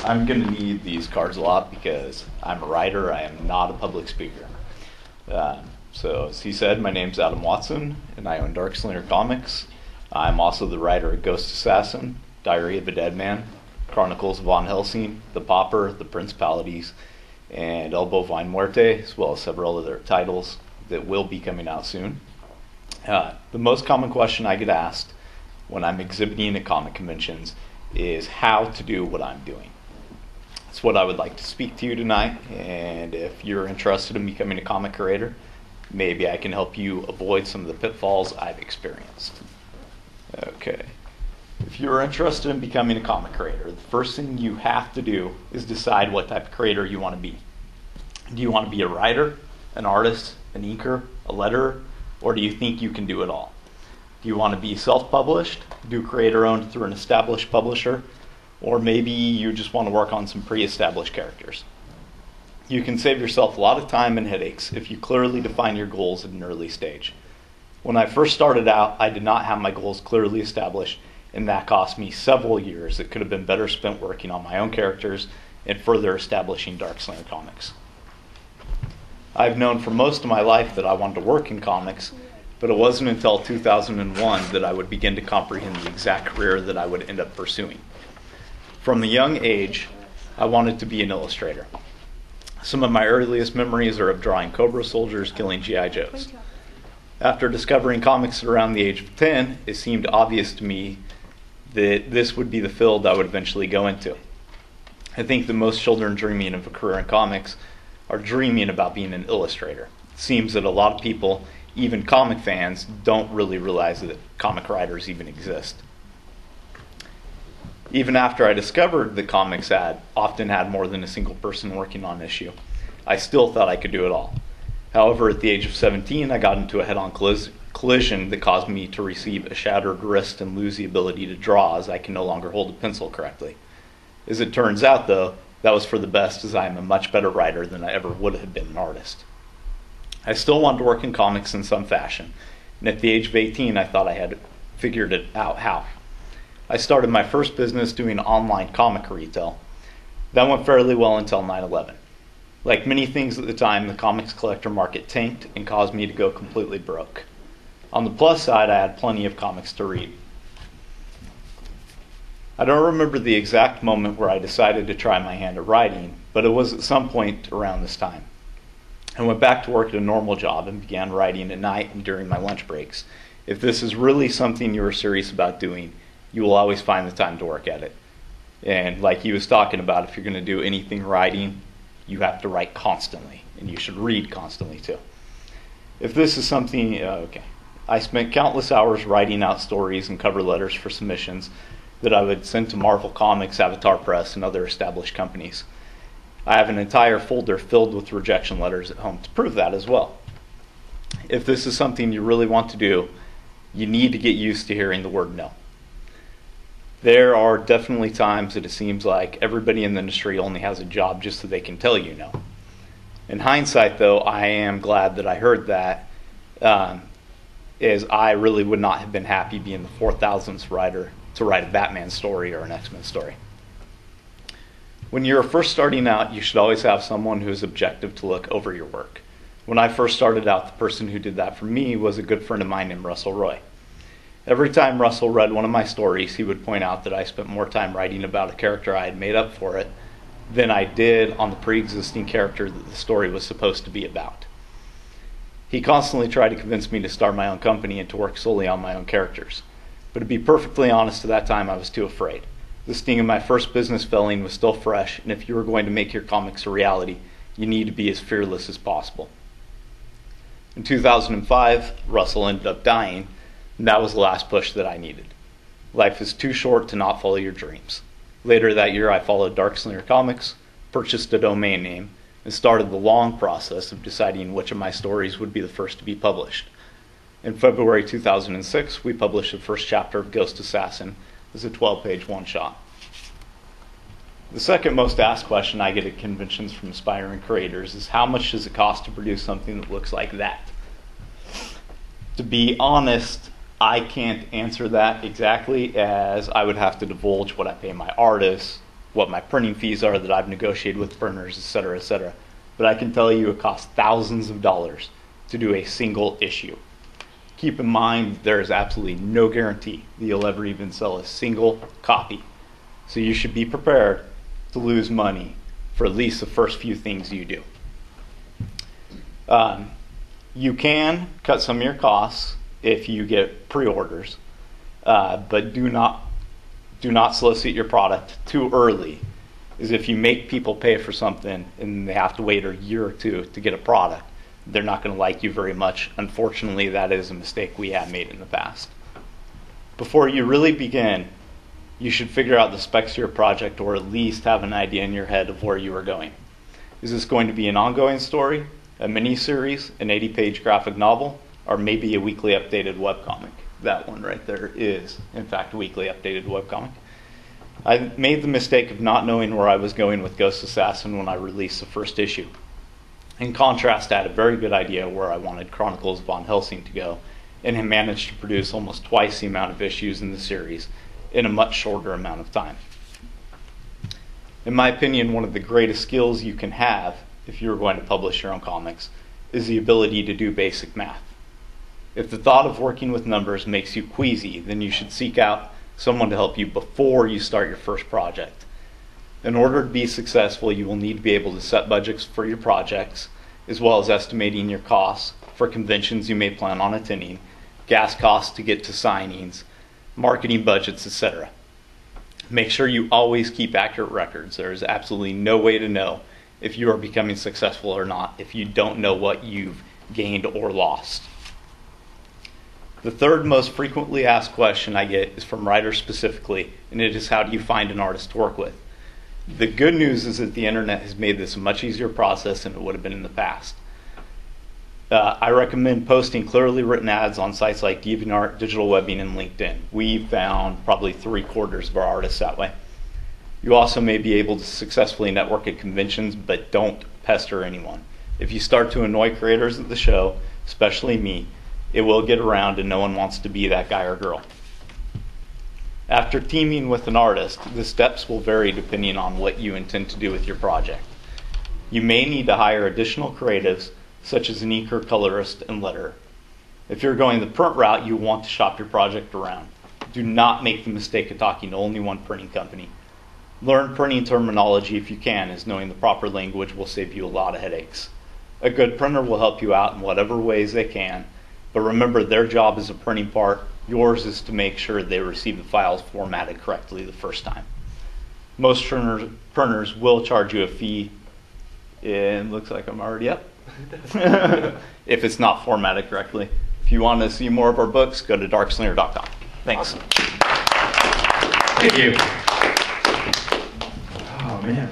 I'm going to need these cards a lot because I'm a writer. I am not a public speaker. So as he said, my name's Adam Watson, and I own Darkslinger Comics. I'm also the writer of Ghost Assassin, Diary of a Dead Man, Chronicles of Von Helsing, The Pauper, The Principalities, and El Bovine Muerte, as well as several other titles that will be coming out soon. The most common question I get asked when I'm exhibiting at comic conventions is how to do what I'm doing. That's what I would like to speak to you tonight, and if you're interested in becoming a comic creator, maybe I can help you avoid some of the pitfalls I've experienced. Okay. If you're interested in becoming a comic creator, the first thing you have to do is decide what type of creator you want to be. Do you want to be a writer, an artist, an inker, a letterer, or do you think you can do it all? Do you want to be self-published, do creator-owned through an established publisher, or maybe you just want to work on some pre-established characters? You can save yourself a lot of time and headaches if you clearly define your goals at an early stage. When I first started out, I did not have my goals clearly established, and that cost me several years that could have been better spent working on my own characters and further establishing Darkslinger Comics. I've known for most of my life that I wanted to work in comics, but it wasn't until 2001 that I would begin to comprehend the exact career that I would end up pursuing. From a young age, I wanted to be an illustrator. Some of my earliest memories are of drawing Cobra soldiers killing G.I. Joes. After discovering comics at around the age of 10, it seemed obvious to me that this would be the field I would eventually go into. I think that most children dreaming of a career in comics are dreaming about being an illustrator. It seems that a lot of people, even comic fans, don't really realize that comic writers even exist. Even after I discovered that comics often had more than a single person working on an issue, I still thought I could do it all. However, at the age of 17, I got into a head-on collision that caused me to receive a shattered wrist and lose the ability to draw, as I can no longer hold a pencil correctly. As it turns out, though, that was for the best, as I am a much better writer than I ever would have been an artist. I still wanted to work in comics in some fashion, and at the age of 18, I thought I had figured it out how. I started my first business doing online comic retail. That went fairly well until 9/11. Like many things at the time, the comics collector market tanked and caused me to go completely broke. On the plus side, I had plenty of comics to read. I don't remember the exact moment where I decided to try my hand at writing, but it was at some point around this time. I went back to work at a normal job and began writing at night and during my lunch breaks. If this is really something you are serious about doing, you will always find the time to work at it. And like he was talking about, if you're going to do anything writing, you have to write constantly, and you should read constantly too. If this is something, I spent countless hours writing out stories and cover letters for submissions that I would send to Marvel Comics, Avatar Press, and other established companies. I have an entire folder filled with rejection letters at home to prove that as well. If this is something you really want to do, you need to get used to hearing the word no. There are definitely times that it seems like everybody in the industry only has a job just so they can tell you no. In hindsight, though, I am glad that I heard that, as I really would not have been happy being the 4,000th writer to write a Batman story or an X-Men story. When you're first starting out, you should always have someone who is objective to look over your work. When I first started out, the person who did that for me was a good friend of mine named Russell Roy. Every time Russell read one of my stories, he would point out that I spent more time writing about a character I had made up for it than I did on the pre-existing character that the story was supposed to be about. He constantly tried to convince me to start my own company and to work solely on my own characters. But to be perfectly honest, at that time I was too afraid. The sting of my first business failing was still fresh, and if you were going to make your comics a reality, you need to be as fearless as possible. In 2005, Russell ended up dying, and that was the last push that I needed. Life is too short to not follow your dreams. Later that year, I followed Darkslinger Comics, purchased a domain name, and started the long process of deciding which of my stories would be the first to be published. In February 2006, we published the first chapter of Ghost Assassin as a 12-page one-shot. The second most asked question I get at conventions from aspiring creators is how much does it cost to produce something that looks like that? To be honest, I can't answer that exactly, as I would have to divulge what I pay my artists what my printing fees are that I've negotiated with printers, et cetera, et cetera. But I can tell you it costs thousands of dollars to do a single issue. Keep in mind there is absolutely no guarantee that you'll ever even sell a single copy. So you should be prepared to lose money for at least the first few things you do. You can cut some of your costs if you get pre-orders, but do not solicit your product too early. Is if you make people pay for something and they have to wait a year or two to get a product, they're not going to like you very much. Unfortunately, that is a mistake we have made in the past. Before you really begin, you should figure out the specs of your project, or at least have an idea in your head of where you are going. Is this going to be an ongoing story, a mini-series, an 80-page graphic novel, or maybe a weekly updated webcomic? That one right there is, in fact, a weekly updated webcomic. I made the mistake of not knowing where I was going with Ghost Assassin when I released the first issue. In contrast, I had a very good idea where I wanted Chronicles of Von Helsing to go, and have managed to produce almost twice the amount of issues in the series in a much shorter amount of time. In my opinion, one of the greatest skills you can have if you're going to publish your own comics is the ability to do basic math. If the thought of working with numbers makes you queasy, then you should seek out someone to help you before you start your first project. In order to be successful, you will need to be able to set budgets for your projects, as well as estimating your costs for conventions you may plan on attending, gas costs to get to signings, marketing budgets, etc. Make sure you always keep accurate records. There is absolutely no way to know if you are becoming successful or not if you don't know what you've gained or lost. The third most frequently asked question I get is from writers specifically, and it is, how do you find an artist to work with? The good news is that the internet has made this a much easier process than it would have been in the past. I recommend posting clearly written ads on sites like DeviantArt, Digital Webbing, and LinkedIn. We found probably 3/4 of our artists that way. You also may be able to successfully network at conventions, but don't pester anyone. If you start to annoy creators at the show, especially me, it will get around and no one wants to be that guy or girl. After teaming with an artist, the steps will vary depending on what you intend to do with your project. You may need to hire additional creatives, such as an inker, colorist, and letterer. If you're going the print route, you want to shop your project around. Do not make the mistake of talking to only one printing company. Learn printing terminology if you can, as knowing the proper language will save you a lot of headaches. A good printer will help you out in whatever ways they can, but remember, their job is a printing part. Yours is to make sure they receive the files formatted correctly the first time. Most printers will charge you a fee, and looks like I'm already up, if it's not formatted correctly. If you want to see more of our books, go to darkslinger.com. Thanks. Awesome. Thank you. Oh, man.